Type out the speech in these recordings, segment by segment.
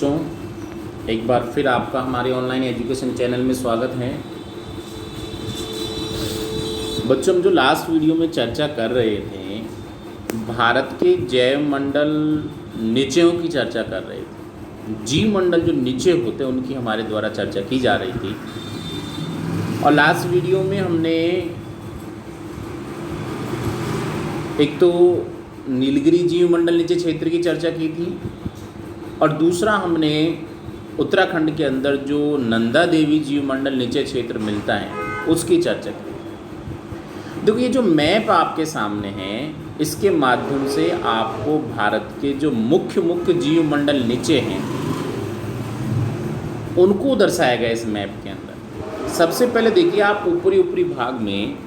बच्चों, एक बार फिर आपका हमारे ऑनलाइन एजुकेशन चैनल में स्वागत है। बच्चों, हम जो लास्ट वीडियो में चर्चा कर रहे थे, भारत के जैव मंडल निचयों की चर्चा कर रहे थे। जीव मंडल जो नीचे होते हैं उनकी हमारे द्वारा चर्चा की जा रही थी। और लास्ट वीडियो में हमने एक तो नीलगिरी जीव मंडल नीचे क्षेत्र की चर्चा की थी और दूसरा हमने उत्तराखंड के अंदर जो नंदा देवी जीव मंडल नीचे क्षेत्र मिलता है उसकी चर्चा की। देखो, ये जो मैप आपके सामने है इसके माध्यम से आपको भारत के जो मुख्य जीव मंडल नीचे हैं उनको दर्शाया गया इस मैप के अंदर। सबसे पहले देखिए, आप ऊपरी भाग में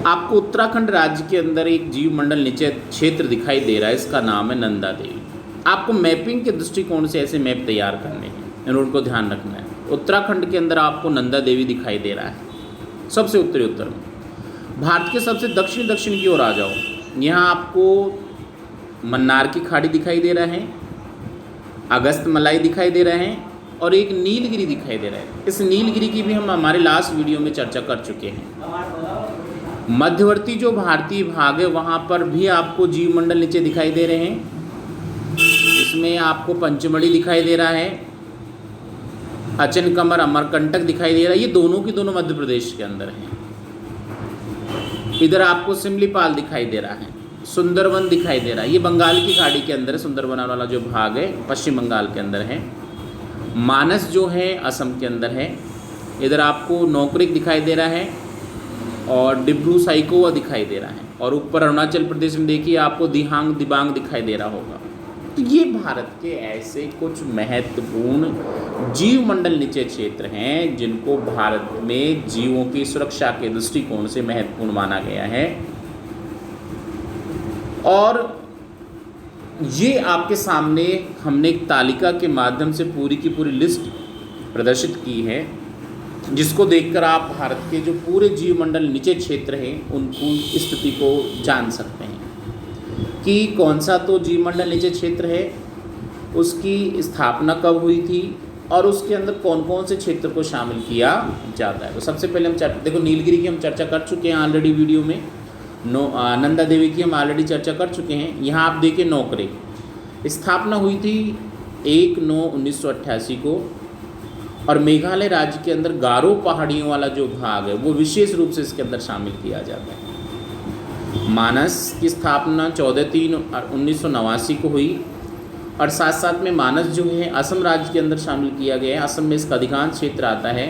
आपको उत्तराखंड राज्य के अंदर एक जीव मंडल नीचे क्षेत्र दिखाई दे रहा है, इसका नाम है नंदा देवी। आपको मैपिंग के दृष्टिकोण से ऐसे मैप तैयार करने हैं, उनको ध्यान रखना है। उत्तराखंड के अंदर आपको नंदा देवी दिखाई दे रहा है सबसे उत्तर में। भारत के सबसे दक्षिण की ओर आ जाओ, यहाँ आपको मन्नार की खाड़ी दिखाई दे रहा है, अगस्त मलाई दिखाई दे रहे हैं और एक नीलगिरी दिखाई दे रहा है। इस नीलगिरी की भी हम हमारे लास्ट वीडियो में चर्चा कर चुके हैं। मध्यवर्ती जो भारतीय भाग है वहाँ पर भी आपको जीव मंडल नीचे दिखाई दे रहे हैं। इसमें आपको पंचमढ़ी दिखाई दे रहा है, अचनकमर अमरकंटक दिखाई दे रहा है। ये दोनों की दोनों मध्य प्रदेश के अंदर हैं। इधर आपको सिमलीपाल दिखाई दे रहा है, सुंदरवन दिखाई दे रहा है, ये बंगाल की खाड़ी के अंदर है। सुंदरवन वाला जो भाग है पश्चिम बंगाल के अंदर है। मानस जो है असम के अंदर है। इधर आपको नौकरिक दिखाई दे रहा है और डिब्रू साइकोवा दिखाई दे रहा है। और ऊपर अरुणाचल प्रदेश में देखिए आपको दिहांग दिबांग दिखाई दे रहा होगा। तो ये भारत के ऐसे कुछ महत्वपूर्ण जीव मंडल नीचे क्षेत्र हैं जिनको भारत में जीवों की सुरक्षा के दृष्टिकोण से महत्वपूर्ण माना गया है। और ये आपके सामने हमने एक तालिका के माध्यम से पूरी की पूरी लिस्ट प्रदर्शित की है, जिसको देखकर आप भारत के जो पूरे जीव मंडल नीचे क्षेत्र हैं उनको स्थिति को जान सकते हैं कि कौन सा तो जीव मंडल नीचे क्षेत्र है, उसकी स्थापना कब हुई थी और उसके अंदर कौन कौन से क्षेत्र को शामिल किया जाता है। तो सबसे पहले हम देखो, नीलगिरी की हम चर्चा कर चुके हैं ऑलरेडी वीडियो में। नंदा देवी की हम ऑलरेडी चर्चा कर चुके हैं। यहाँ आप देखिए, नौकरी स्थापना हुई थी 1/9/1988 को और मेघालय राज्य के अंदर गारो पहाड़ियों वाला जो भाग है वो विशेष रूप से इसके अंदर शामिल किया जाता है। मानस की स्थापना 14/3/1989 को हुई और साथ साथ में मानस जो है असम राज्य के अंदर शामिल किया गया है। असम में इसका अधिकांश क्षेत्र आता है।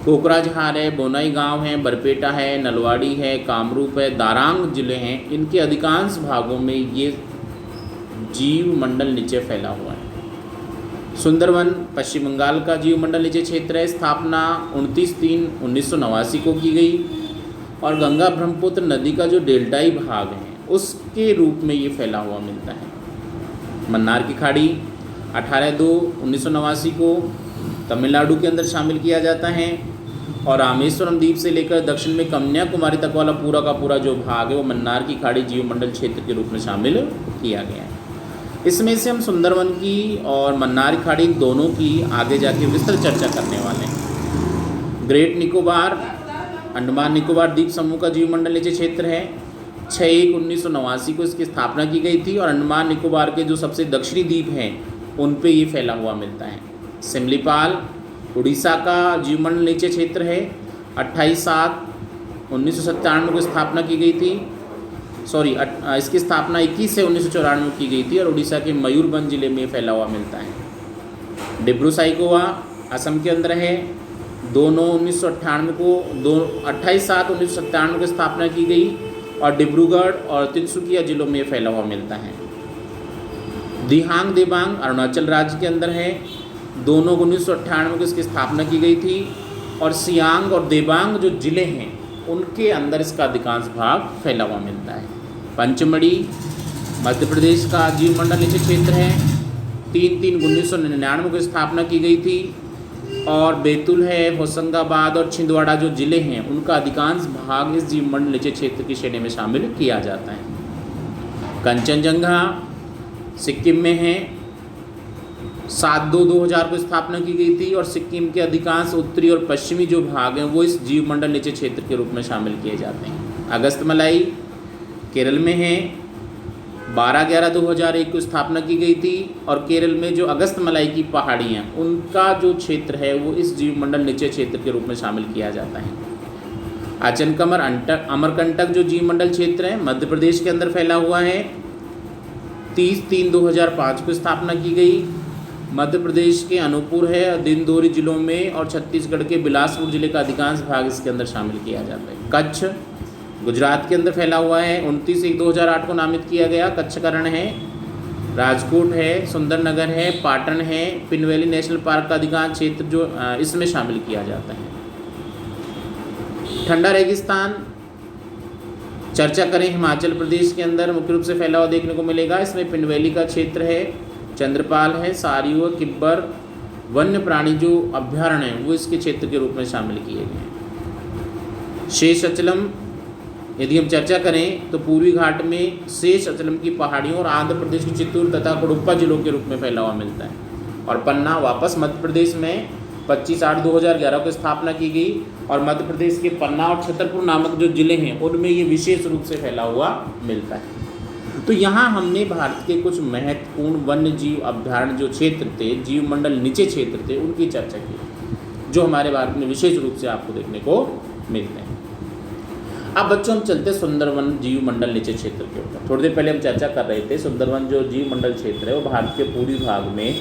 कोकराझार है, बोनाई गांव है, बरपेटा है, नलवाड़ी है, कामरूप है, दारांग जिले हैं। इनके अधिकांश भागों में ये जीव मंडल नीचे फैला हुआ है। सुंदरवन पश्चिम बंगाल का जीव मंडल नीचे क्षेत्र है। स्थापना 29/3/1989 को की गई और गंगा ब्रह्मपुत्र नदी का जो डेल्टाई भाग है उसके रूप में ये फैला हुआ मिलता है। मन्नार की खाड़ी 18/2/1989 को तमिलनाडु के अंदर शामिल किया जाता है और रामेश्वरम द्वीप से लेकर दक्षिण में कन्याकुमारी तक वाला पूरा का पूरा जो भाग है वो मन्नार की खाड़ी जीव मंडल क्षेत्र के रूप में शामिल किया गया है। इसमें से हम सुंदरवन की और मन्नार की खाड़ी दोनों की आगे जाके विस्तृत चर्चा करने वाले हैं। ग्रेट निकोबार अंडमान निकोबार द्वीप समूह का जीव मंडल नीचे क्षेत्र है। 6/1/1989 को इसकी स्थापना की गई थी और अंडमान निकोबार के जो सबसे दक्षिणी द्वीप हैं उन पे ये फैला हुआ मिलता है। सिमलीपाल उड़ीसा का जीव मंडल नीचे क्षेत्र है। 28/7/1997 को स्थापना की गई थी। इसकी स्थापना 21 से 1994 में की गई थी और उड़ीसा के मयूरभंज जिले में फैला हुआ मिलता है। डिब्रू साइकोवा असम के अंदर है। 2/9/1998 को 28/7/1997 को स्थापना की गई और डिब्रूगढ़ और तिनसुकिया जिलों में फैला हुआ मिलता है। दिहांग दिबांग अरुणाचल राज्य के अंदर है। 2/9/1998 को इसकी स्थापना की गई थी और सियांग और देबांग जो जिले हैं उनके अंदर इसका अधिकांश भाग फैला हुआ मिलता है। पंचमढ़ी मध्य प्रदेश का जीव मंडल नीचे क्षेत्र है। 3/3/1999 को स्थापना की गई थी और बैतूल है, होशंगाबाद और छिंदवाड़ा जो जिले हैं उनका अधिकांश भाग इस जीव मंडल नीचे क्षेत्र की श्रेणी में शामिल किया जाता है। कंचनजंगा सिक्किम में है 7/2/2000 को स्थापना की गई थी और सिक्किम के अधिकांश उत्तरी और पश्चिमी जो भाग हैं वो इस जीव मंडल निचय क्षेत्र के रूप में शामिल किए जाते हैं। अगस्तमलाई केरल में है, 12/11/2001 को स्थापना की गई थी और केरल में जो अगस्तमलाई की पहाड़ी हैं उनका जो क्षेत्र है वो इस जीव मंडल निचय क्षेत्र के रूप में शामिल किया जाता है। अचनकमर अमरकंटक जो जीव मंडल क्षेत्र है मध्य प्रदेश के अंदर फैला हुआ है, 30/3/2005 को स्थापना की गई। मध्य प्रदेश के अनूपपुर है, दिंदोरी जिलों में और छत्तीसगढ़ के बिलासपुर जिले का अधिकांश भाग इसके अंदर शामिल किया जाता है। कच्छ गुजरात के अंदर फैला हुआ है, 29/1/2008 को नामित किया गया। कच्छ का रण है, राजकोट है, सुंदरनगर है, पाटन है, पिनवेली नेशनल पार्क का अधिकांश क्षेत्र जो इसमें शामिल किया जाता है। ठंडा रेगिस्तान चर्चा करें, हिमाचल प्रदेश के अंदर मुख्य रूप से फैला हुआ देखने को मिलेगा। इसमें पिनवेली का क्षेत्र है, चंद्रपाल है, सारियो, किब्बर वन्य प्राणी जो अभ्यारण्य है वो इसके क्षेत्र के रूप में शामिल किए गए हैं। शेष अचलम यदि हम चर्चा करें तो पूर्वी घाट में शेष अचलम की पहाड़ियों और आंध्र प्रदेश की चित्तूर तथा कुडुप्पा जिलों के रूप में फैला हुआ मिलता है। और पन्ना वापस मध्य प्रदेश में 25/8/2011 को स्थापना की गई और मध्य प्रदेश के पन्ना और छतरपुर नामक जो जिले हैं उनमें ये विशेष रूप से फैला हुआ मिलता है। तो यहाँ हमने भारत के कुछ महत्वपूर्ण वन्य जीव अभ्यारण्य जो क्षेत्र थे, जीव मंडल निचय क्षेत्र थे, उनकी चर्चा की जो हमारे भारत में विशेष रूप से आपको देखने को मिलते हैं। अब बच्चों हम चलते सुंदरवन जीव मंडल निचय क्षेत्र के ऊपर। थोड़ी देर पहले हम चर्चा कर रहे थे सुंदरवन जो जीव मंडल क्षेत्र है वो भारत के पूर्वी भाग में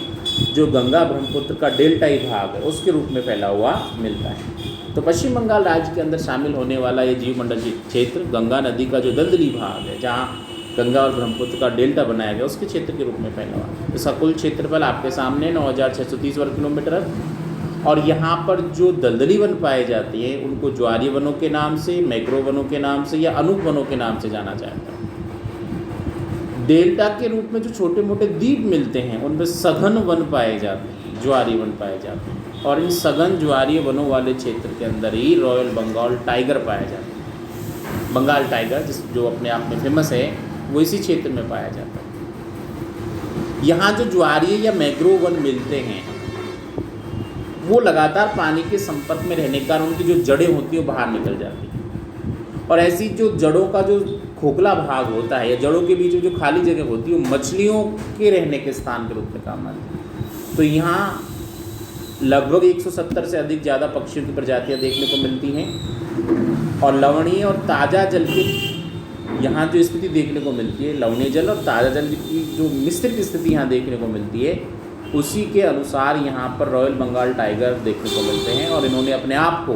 जो गंगा ब्रह्मपुत्र का डेल्टाई भाग है उसके रूप में फैला हुआ मिलता है। तो पश्चिम बंगाल राज्य के अंदर शामिल होने वाला ये जीव मंडल क्षेत्र गंगा नदी का जो दलदली भाग है जहाँ गंगा और ब्रह्मपुत्र का डेल्टा बनाया गया उसके क्षेत्र के रूप में फैला हुआ है। इसका कुल क्षेत्रफल आपके सामने 9,630 वर्ग किलोमीटर है। और यहाँ पर जो दलदली वन पाए जाते हैं उनको ज्वारीय वनों के नाम से, मैग्रोव वनों के नाम से या अनूप वनों के नाम से जाना जाता है। डेल्टा के रूप में जो छोटे मोटे द्वीप मिलते हैं उनमें सघन वन पाए जाते हैं, ज्वारीय वन पाए जाते हैं। और इन सघन ज्वारीय वनों वाले क्षेत्र के अंदर ही रॉयल बंगाल टाइगर पाया जाता है। बंगाल टाइगर जो अपने आप में फेमस है वो इसी क्षेत्र में पाया जाता है। यहाँ जो ज्वारीय या मैग्रोव वन मिलते हैं वो लगातार पानी के संपर्क में रहने के कारण उनकी जो जड़ें होती हैं वो बाहर निकल जाती हैं और ऐसी जो जड़ों का जो खोखला भाग होता है या जड़ों के बीच में जो खाली जगह होती है वो मछलियों के रहने के स्थान के रूप में काम आती है। तो यहाँ लगभग 170 से अधिक ज़्यादा पक्षियों की प्रजातियाँ देखने को मिलती हैं और लवणीय और ताज़ा जल की यहाँ जो स्थिति देखने को मिलती है, लवणीय जल और ताज़ा जल की जो मिश्रित स्थिति यहाँ देखने को मिलती है उसी के अनुसार यहाँ पर रॉयल बंगाल टाइगर देखने को मिलते हैं और इन्होंने अपने आप को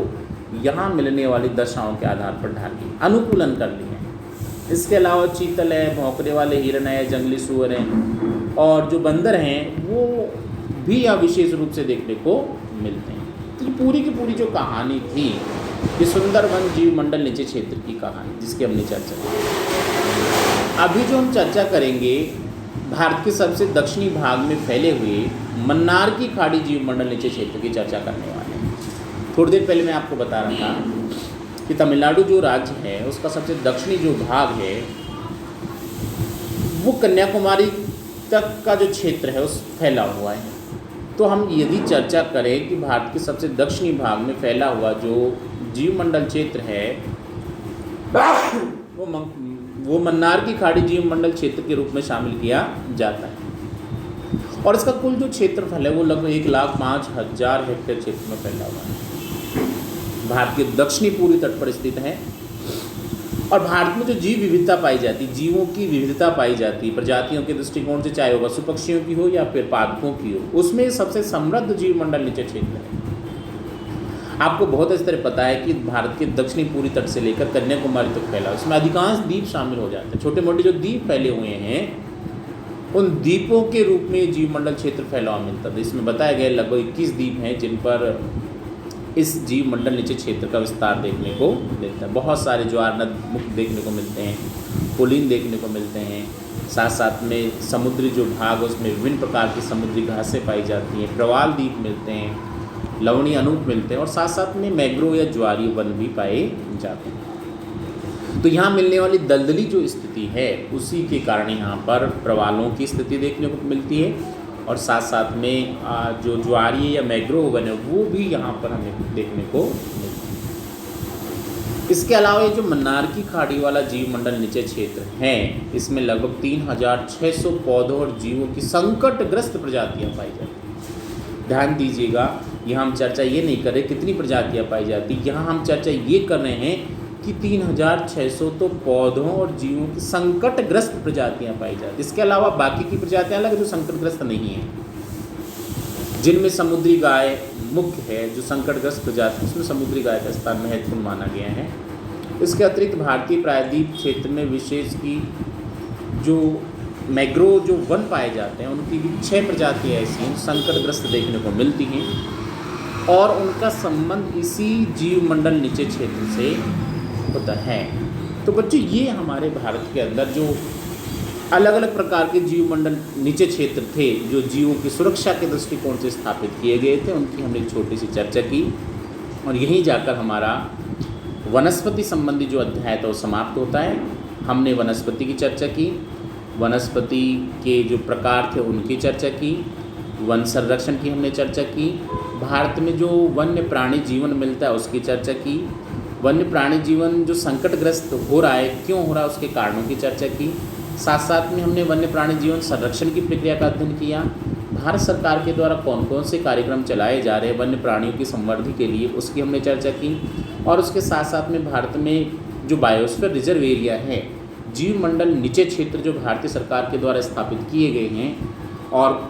यहाँ मिलने वाली दशाओं के आधार पर ढाल ली, अनुकूलन कर लिए हैं। इसके अलावा चीतल है, भौंकने वाले हिरण है, जंगली सुअर हैं और जो बंदर हैं वो भी यहाँ विशेष रूप से देखने को मिलते हैं। तो ये पूरी की पूरी जो कहानी थी ये सुंदरवन जीव मंडल निचय क्षेत्र की कहानी जिसकी हमने चर्चा की। अभी जो हम चर्चा करेंगे भारत के सबसे दक्षिणी भाग में फैले हुए मन्नार की खाड़ी जीव मंडल निचय क्षेत्र की चर्चा करने वाले हैं। थोड़ी देर पहले मैं आपको बता रहा था कि तमिलनाडु जो राज्य है उसका सबसे दक्षिणी जो भाग है वो कन्याकुमारी तक का जो क्षेत्र है उस फैला हुआ है। तो हम यदि चर्चा करें कि भारत के सबसे दक्षिणी भाग में फैला हुआ जो जीव मंडल क्षेत्र है वो मन्नार की खाड़ी जीव मंडल क्षेत्र के रूप में शामिल किया जाता है और इसका कुल जो क्षेत्रफल है वो लगभग 1,05,000 हेक्टेयर क्षेत्र में फैला हुआ है। भारत के दक्षिणी पूर्वी तट पर स्थित है और भारत में जो जीव विविधता पाई जाती, जीवों की विविधता पाई जाती प्रजातियों के दृष्टिकोण से, चाहे वो पशु पक्षियों की हो या फिर पादपों की हो, उसमें सबसे समृद्ध जीव मंडल निचय क्षेत्र है। आपको बहुत अच्छी तरह पता है कि भारत के दक्षिणी पूर्वी तट से लेकर कन्याकुमारी तक फैला, उसमें अधिकांश द्वीप शामिल हो जाते हैं। छोटे मोटे जो द्वीप फैले हुए हैं उन द्वीपों के रूप में जीव मंडल क्षेत्र फैला हुआ मिलता है। इसमें बताया गया लगभग 21 द्वीप हैं जिन पर इस जीव मंडल निचय क्षेत्र का विस्तार देखने को मिलता है। बहुत सारे ज्वारनद मुक्त देखने को मिलते हैं, पुलिन देखने को मिलते हैं, साथ साथ में समुद्री जो भाग उसमें विभिन्न प्रकार की समुद्री घासें पाई जाती हैं, प्रवाल द्वीप मिलते हैं, लवणीय अनूप मिलते हैं और साथ साथ में मैग्रोव या ज्वारीय वन भी पाए जाते हैं। तो यहाँ मिलने वाली दलदली जो स्थिति है उसी के कारण यहाँ पर प्रवालों की स्थिति देखने को मिलती है और साथ साथ में जो ज्वारीय या मैंग्रोव वन है वो भी यहाँ पर हमें देखने को मिलता है। इसके अलावा ये जो मन्नार की खाड़ी वाला जीव मंडल निचय क्षेत्र है, इसमें लगभग 3600 पौधों और जीवों की संकटग्रस्त प्रजातियाँ पाई जाती हैं। ध्यान दीजिएगा, यहाँ हम चर्चा ये नहीं कर रहे कितनी प्रजातियाँ पाई जाती, यहाँ हम चर्चा ये कर रहे हैं कि 3600 तो पौधों और जीवों की संकटग्रस्त प्रजातियां पाई जाती। इसके अलावा बाकी की प्रजातियां अलग जो संकटग्रस्त नहीं हैं, जिनमें समुद्री गाय मुख्य है। जो संकटग्रस्त प्रजाति उसमें समुद्री गाय का स्थान महत्वपूर्ण माना गया है। इसके अतिरिक्त भारतीय प्रायद्वीप क्षेत्र में विशेष की जो मैंग्रोव जो वन पाए जाते हैं उनकी भी 6 प्रजातियाँ ऐसी हैं संकटग्रस्त देखने को मिलती हैं और उनका संबंध इसी जीव मंडल नीचे क्षेत्र से होता है। तो बच्चों, ये हमारे भारत के अंदर जो अलग अलग प्रकार के जीव मंडल नीचे क्षेत्र थे जो जीवों की सुरक्षा के दृष्टिकोण से स्थापित किए गए थे, उनकी हमने एक छोटी सी चर्चा की और यहीं जाकर हमारा वनस्पति संबंधी जो अध्याय था वो समाप्त होता है। हमने वनस्पति की चर्चा की, वनस्पति के जो प्रकार थे उनकी चर्चा की, वन संरक्षण की हमने चर्चा की, भारत में जो वन्य प्राणी जीवन मिलता है उसकी चर्चा की, वन्य प्राणी जीवन जो संकटग्रस्त हो रहा है क्यों हो रहा है उसके कारणों की चर्चा की, साथ साथ में हमने वन्य प्राणी जीवन संरक्षण की प्रक्रिया का अध्ययन किया, भारत सरकार के द्वारा कौन कौन से कार्यक्रम चलाए जा रहे हैं वन्य प्राणियों की संवर्धन के लिए उसकी हमने चर्चा की, और उसके साथ साथ में भारत में जो बायोस्फीयर रिजर्व एरिया है, जीव मंडल नीचे क्षेत्र जो भारतीय सरकार के द्वारा स्थापित किए गए हैं और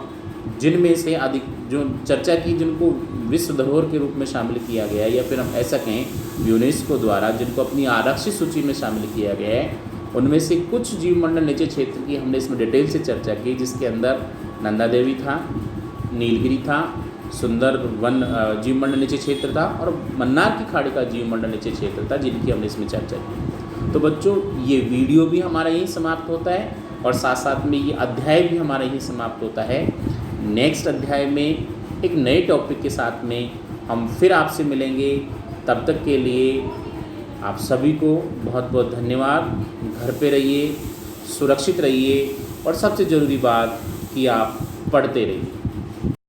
जिनमें से अधिक जो चर्चा की जिनको विश्व धरोहर के रूप में शामिल किया गया है या फिर हम ऐसा कहें यूनेस्को द्वारा जिनको अपनी आरक्षित सूची में शामिल किया गया है, उनमें से कुछ जीव मंडल नीचे क्षेत्र की हमने इसमें डिटेल से चर्चा की, जिसके अंदर नंदा देवी था, नीलगिरी था, सुंदर वन जीव मंडल नीचे क्षेत्र था और मन्नार की खाड़ी का जीव मंडल नीचे क्षेत्र था, जिनकी हमने इसमें चर्चा की। तो बच्चों, ये वीडियो भी हमारा यहीं समाप्त होता है और साथ साथ में ये अध्याय भी हमारा यहीं समाप्त होता है। नेक्स्ट अध्याय में एक नए टॉपिक के साथ में हम फिर आपसे मिलेंगे। तब तक के लिए आप सभी को बहुत बहुत धन्यवाद। घर पे रहिए, सुरक्षित रहिए और सबसे ज़रूरी बात कि आप पढ़ते रहिए।